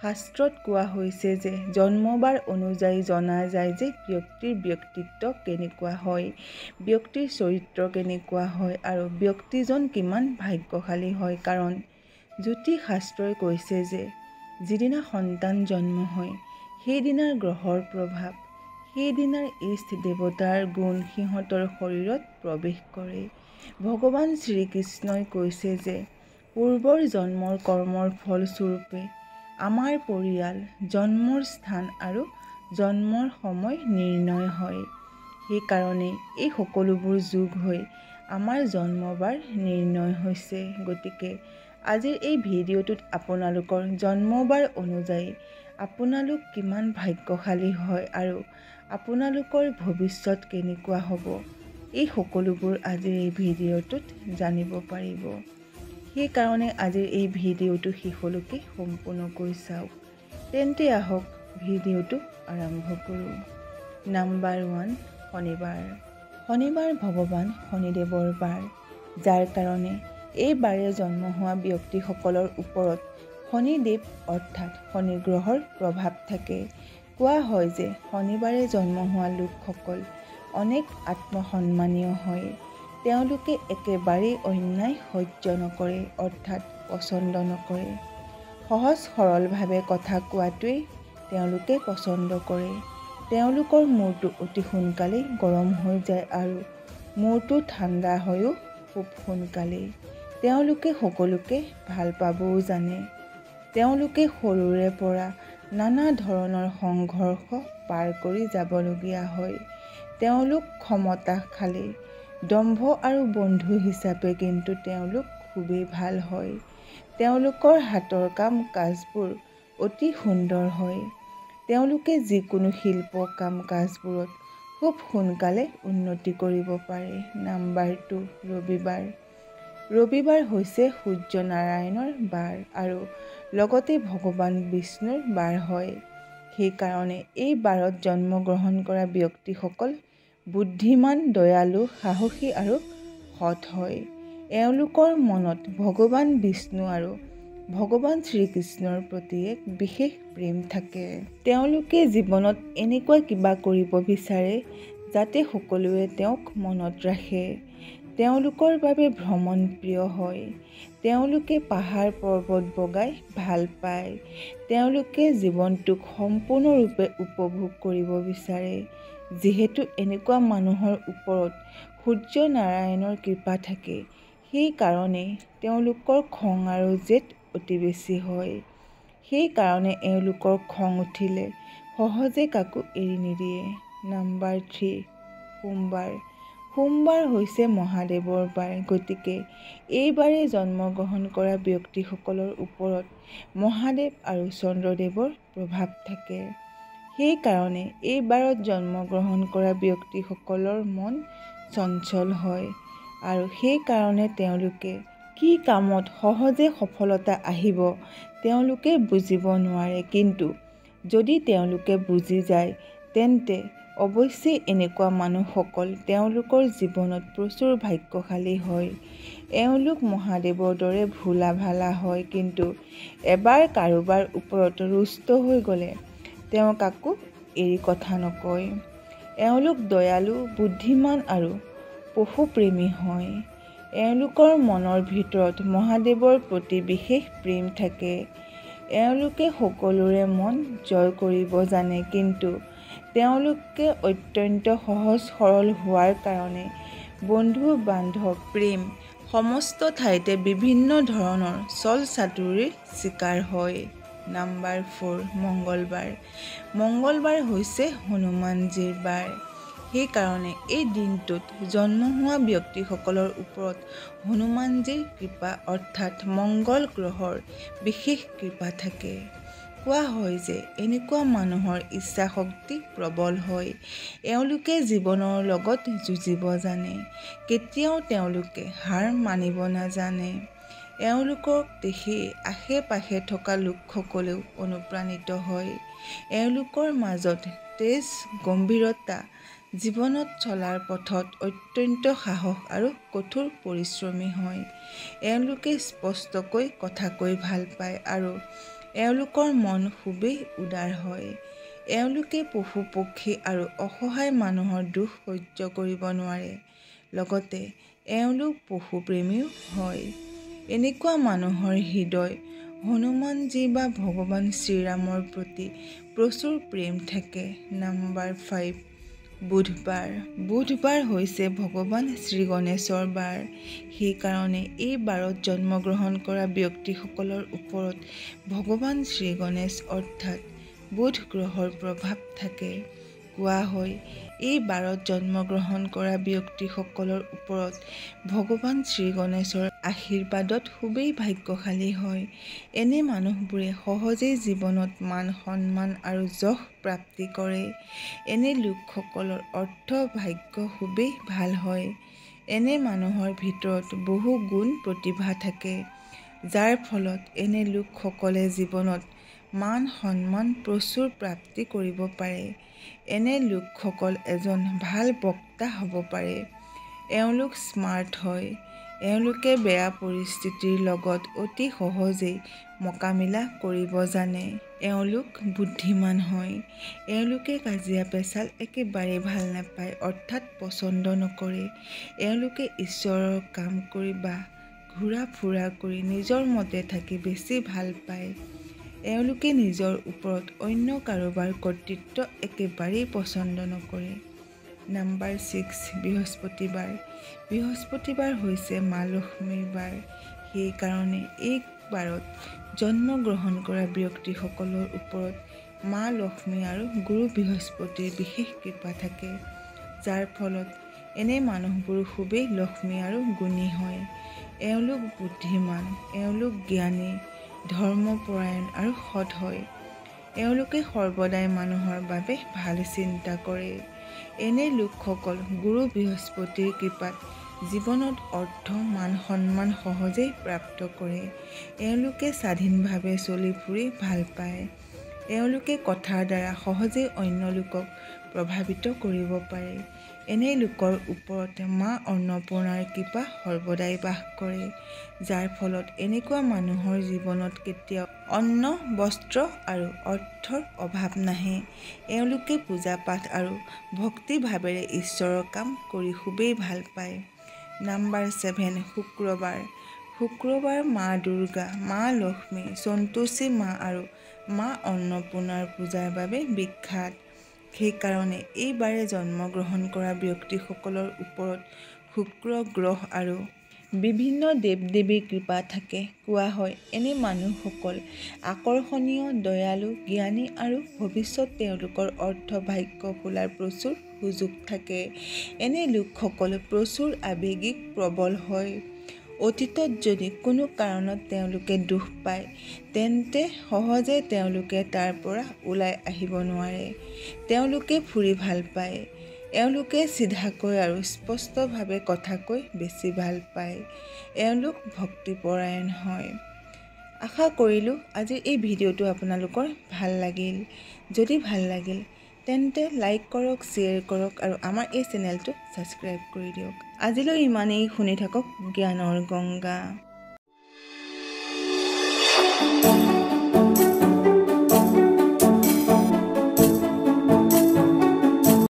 শাস্ত্ৰত কোৱা হৈছে যে জন্মবাৰ অনুযায়ী জনা যায় যে ব্যক্তিৰ ব্যক্তিত্ব কেনেকুৱা হয়, ব্যক্তিৰ চৰিত্ৰ কেনেকুৱা হয় আৰু ব্যক্তিজন কিমান ভাগ্যশালী হয়। কাৰণ জ্যোতিষ শাস্ত্ৰই কৈছে যে যিদিনা সন্তান জন্ম হয় সেইদিনাৰ গ্ৰহৰ প্ৰভাৱ, সেইদিনাৰ ইষ্ট দেৱতাৰ গুণ সিহঁতৰ শৰীৰত প্ৰৱেশ কৰে। ভগৱান শ্ৰীকৃষ্ণই কৈছে যে পূৰ্বৰ জন্মৰ কৰ্মৰ ফলস্বৰূপে আমাৰ পৰিয়াল, জন্মৰ স্থান আৰু জন্মৰ সময় নিৰ্ণয় হয়। সেইকাৰণে এই সকলোবোৰ যোগ হৈ আমাৰ জন্মবাৰ নিৰ্ণয় হৈছে। গতিকে আজিৰ এই ভিডিঅ'টোত আপোনালোকৰ জন্মবাৰ অনুযায়ী আপোনালোক কিমান ভাগ্যশালী হয় আৰু আপোনালোকৰ ভৱিষ্যত কেনেকুৱা হ'ব, এই সকলোবোৰ আজিৰ এই ভিডিঅ'টোত জানিব পাৰিব। সেইকাৰণে আজিৰ এই ভিডিঅ'টো শেষলৈকে সম্পূৰ্ণকৈ চাওক। তেন্তে আহক ভিডিঅ'টো আৰম্ভ কৰোঁ। নাম্বাৰ 1, শনিবাৰ। শনিবাৰ ভগৱান শনিদেৱৰ বাৰ, যাৰ কাৰণে এই বাৰে জন্ম হোৱা ব্যক্তিসকলৰ ওপৰত শনিদেৱ অৰ্থাৎ শনি গ্ৰহৰ প্ৰভাৱ থাকে। কোৱা হয় যে শনিবাৰে জন্ম হোৱা লোকসকল অনেক আত্মসন্মানীয় হয়। তেওঁলোকে একেবাৰেই অন্যায় সহ্য নকৰে অৰ্থাৎ পচন্দ নকৰে। সহজ সৰলভাৱে কথা কোৱাটোৱেই তেওঁলোকে পচন্দ কৰে। তেওঁলোকৰ মূৰটো অতি সোনকালেই গৰম হৈ যায় আৰু মূৰটো ঠাণ্ডা হয়ও খুব সোনকালেই। তেওঁলোকে সকলোকে ভাল পাবও জানে। তেওঁলোকে সৰুৰে পৰা নানা ধৰণৰ সংঘৰ্ষ পাৰ কৰি যাবলগীয়া হয়। তেওঁলোক ক্ষমতাশালী, দম্ভ আৰু বন্ধু হিচাপে কিন্তু তেওঁলোক খুবেই ভাল হয়। তেওঁলোকৰ হাতৰ কাম কাজবোৰ অতি সুন্দৰ হয়। তেওঁলোকে যিকোনো শিল্প কাম কাজবোৰত খুব সোনকালে উন্নতি কৰিব পাৰে। নাম্বাৰ 2, ৰবিবাৰ। ৰবিবাৰ হৈছে সূৰ্য নাৰায়ণৰ বাৰ আৰু লগতে ভগৱান বিষ্ণুৰ বাৰ হয়। সেইকাৰণে এই বাৰত জন্মগ্ৰহণ কৰা ব্যক্তিসকল বুদ্ধিমান, দয়ালু, সাহসী আৰু সৎ হয়। এওঁলোকৰ মনত ভগৱান বিষ্ণু আৰু ভগৱান শ্ৰীকৃষ্ণৰ প্ৰতি এক বিশেষ প্ৰেম থাকে। তেওঁলোকে জীৱনত এনেকুৱা কিবা কৰিব বিচাৰে যাতে সকলোৱে তেওঁক মনত ৰাখে। তেওঁলোকৰ বাবে ভ্ৰমণ প্ৰিয় হয়। তেওঁলোকে পাহাৰ পৰ্বত বগাই ভাল পায়। তেওঁলোকে জীৱনটোক সম্পূৰ্ণৰূপে উপভোগ কৰিব বিচাৰে। যিহেতু এনেকুৱা মানুহৰ ওপৰত সূৰ্য নাৰায়ণৰ কৃপা থাকে, সেইকাৰণে তেওঁলোকৰ খং আৰু জেদ অতি বেছি হয়। সেইকাৰণে এওঁলোকৰ খং উঠিলে সহজে কাকো এৰি নিদিয়ে। নাম্বাৰ 3, সোমবাৰ। সোমবাৰ হৈছে মহাদেৱৰ বাৰ। গতিকে এইবাৰে জন্মগ্ৰহণ কৰা ব্যক্তিসকলৰ ওপৰত মহাদেৱ আৰু চন্দ্ৰদেৱৰ প্ৰভাৱ থাকে। সেইকাৰণে এই বাৰত জন্মগ্ৰহণ কৰা ব্যক্তিসকলৰ মন চঞ্চল হয় আৰু সেইকাৰণে তেওঁলোকে কি কামত সহজে সফলতা আহিব তেওঁলোকে বুজিব নোৱাৰে। কিন্তু যদি তেওঁলোকে বুজি যায় তেন্তে অৱশ্যেই এনেকুৱা মানুহসকল তেওঁলোকৰ জীৱনত প্ৰচুৰ ভাগ্যশালী হয়। এওঁলোক মহাদেৱৰ দৰে ভোলা ভালা হয়, কিন্তু এবাৰ কাৰোবাৰ ওপৰত ৰুষ্ট হৈ গ'লে তেওঁ কাকো এৰি কথা নকয়। এওঁলোক দয়ালু, বুদ্ধিমান আৰু পশুপ্ৰেমী হয়। এওঁলোকৰ মনৰ ভিতৰত মহাদেৱৰ প্ৰতি বিশেষ প্ৰেম থাকে। এওঁলোকে সকলোৰে মন জয় কৰিব জানে, কিন্তু তেওঁলোকে অত্যন্ত সহজ সৰল হোৱাৰ কাৰণে বন্ধু বান্ধৱ, প্ৰেম সমস্ত ঠাইতে বিভিন্ন ধৰণৰ চল চাতুৰিৰ চিকাৰ হয়। নাম্বাৰ 4, মঙ্গলবাৰ। মঙ্গলবাৰ হৈছে হনুমানজীৰ বাৰ। সেইকাৰণে এই দিনটোত জন্ম হোৱা ব্যক্তিসকলৰ ওপৰত হনুমানজীৰ কৃপা অৰ্থাৎ মঙ্গল গ্ৰহৰ বিশেষ কৃপা থাকে। কোৱা হয় যে এনেকুৱা মানুহৰ ইচ্ছা শক্তি প্ৰবল হয়। এওঁলোকে জীৱনৰ লগত যুঁজিব জানে। কেতিয়াও তেওঁলোকে হাৰ মানিব নাজানে। এওঁলোকক দেখি আশে পাশে থকা লোকসকলেও অনুপ্ৰাণিত হয়। এওঁলোকৰ মাজত তেজ, গম্ভীৰতা, জীৱনত চলাৰ পথত অত্যন্ত সাহস আৰু কঠোৰ পৰিশ্ৰমী হয়। এওঁলোকে স্পষ্টকৈ কথা কৈ ভাল পায় আৰু এওঁলোকৰ মন খুবেই উদাৰ হয়। এওঁলোকে পশু পক্ষী আৰু অসহায় মানুহৰ দুখ সহ্য কৰিব নোৱাৰে। লগতে এওঁলোক পশুপ্ৰেমীও হয়। এনেকুৱা মানুহৰ হৃদয় হনুমানজী বা ভগৱান শ্ৰীৰামৰ প্ৰতি প্ৰচুৰ প্ৰেম থাকে। নম্বৰ 5, বুধবাৰ। বুধবাৰ হৈছে ভগৱান শ্ৰীগণেশৰ বাৰ। সেইকাৰণে এই বাৰত জন্মগ্ৰহণ কৰা ব্যক্তিসকলৰ ওপৰত ভগৱান শ্ৰীগণেশ অৰ্থাৎ বুধ গ্ৰহৰ প্ৰভাৱ থাকে। কোৱা হয় এই বাৰত জন্মগ্ৰহণ কৰা ব্যক্তিসকলৰ ওপৰত ভগৱান শ্ৰীগণেশৰ আশীৰ্বাদত খুবেই ভাগ্যশালী হয়। এনে মানুহবোৰে সহজেই জীৱনত মান সন্মান আৰু যশ প্ৰাপ্তি কৰে। এনে লোকসকলৰ অৰ্থ ভাগ্য খুবেই ভাল হয়। এনে মানুহৰ ভিতৰত বহু গুণ প্ৰতিভা থাকে, যাৰ ফলত এনে লোকসকলে জীৱনত মান সন্মান প্ৰচুৰ প্ৰাপ্তি কৰিব পাৰে। এনে লোকসকল এজন ভাল বক্তা হ'ব পাৰে। এওঁলোক স্মাৰ্ট হয়। এওঁলোকে বেয়া পৰিস্থিতিৰ লগত অতি সহজেই মোকাবিলা কৰিব জানে। এওঁলোক বুদ্ধিমান হয়। এওঁলোকে কাজিয়া পেচাল একেবাৰে ভাল নাপায় অৰ্থাৎ পচন্দ নকৰে। এওঁলোকে ঈশ্বৰৰ কাম কৰি বা ঘূৰা ফুৰা কৰি নিজৰ মতে থাকি বেছি ভাল পায়। এওঁলোকে নিজৰ ওপৰত অন্য কাৰোবাৰ কৰ্তৃত্ব একেবাৰেই পচন্দ নকৰে। নম্বৰ 6, বৃহস্পতিবাৰ। বৃহস্পতিবাৰ হৈছে মা লক্ষ্মীৰ বাৰ। সেইকাৰণে এই বাৰত জন্মগ্ৰহণ কৰা ব্যক্তিসকলৰ ওপৰত মা লক্ষ্মী আৰু গুৰু বৃহস্পতিৰ বিশেষ কৃপা থাকে, যাৰ ফলত এনে মানুহবোৰ খুবেই লক্ষ্মী আৰু গুণী হয়। এওঁলোক বুদ্ধিমান, এওঁলোক জ্ঞানী, ধৰ্মপৰায়ণ আৰু সৎ হয়। এওঁলোকে সৰ্বদাই মানুহৰ বাবে ভাল চিন্তা কৰে। এনে লোকসকল গুৰু বৃহস্পতিৰ কৃপাত জীৱনত অৰ্থ মান সন্মান সহজেই প্ৰাপ্ত কৰে। এওঁলোকে স্বাধীনভাৱে চলি ফুৰি ভাল পায়। এওঁলোকে কথাৰ দ্বাৰা সহজেই অন্য লোকক প্ৰভাৱিত কৰিব পাৰে। এনে লোকৰ ওপৰত মা অন্নপূৰ্ণাৰ কৃপা সৰ্বদাই বাস কৰে, যাৰ ফলত এনেকুৱা মানুহৰ জীৱনত কেতিয়াও অন্ন বস্ত্ৰ আৰু অৰ্থৰ অভাৱ নাহে। এওঁলোকে পূজা পাঠ আৰু ভক্তিভাৱেৰে ঈশ্বৰৰ কাম কৰি খুবেই ভাল পায়। নম্বৰ 7, শুক্ৰবাৰ। শুক্ৰবাৰ মা দুৰ্গা, মা লক্ষ্মী, সন্তোষী মা আৰু মা অন্নপূৰ্ণাৰ পূজাৰ বাবে বিখ্যাত। সেইকাৰণে এই বাৰে জন্মগ্ৰহণ কৰা ব্যক্তিসকলৰ ওপৰত শুক্ৰ গ্ৰহ আৰু বিভিন্ন দেৱ দেৱীৰ কৃপা থাকে। কোৱা হয় এনে মানুহসকল আকৰ্ষণীয়, দয়ালু, জ্ঞানী আৰু ভৱিষ্যত তেওঁলোকৰ অৰ্থ ভাগ্য খোলাৰ প্ৰচুৰ সুযোগ থাকে। এনে লোকসকল প্ৰচুৰ আৱেগিক প্ৰবল হয়। অতীতত যদি কোনো কাৰণত তেওঁলোকে দুখ পায়, তেন্তে সহজে তেওঁলোকে তাৰ পৰা ওলাই আহিব নোৱাৰে। তেওঁলোকে ফুৰি ভাল পায়। এওঁলোকে চিধাকৈ আৰু স্পষ্টভাৱে কথা কৈ বেছি ভাল পায়। এওঁলোক ভক্তিপৰায়ণ হয়। আশা কৰিলোঁ আজিৰ এই ভিডিঅ'টো আপোনালোকৰ ভাল লাগিল। যদি ভাল লাগিল তেন্তে লাইক কৰক, শ্বেয়াৰ কৰক আৰু আমাৰ এই চেনেলটো ছাবস্ক্ৰাইব কৰি দিয়ক। আজিলৈ ইমানেই। শুনি থাকক জ্ঞানৰ গংগা।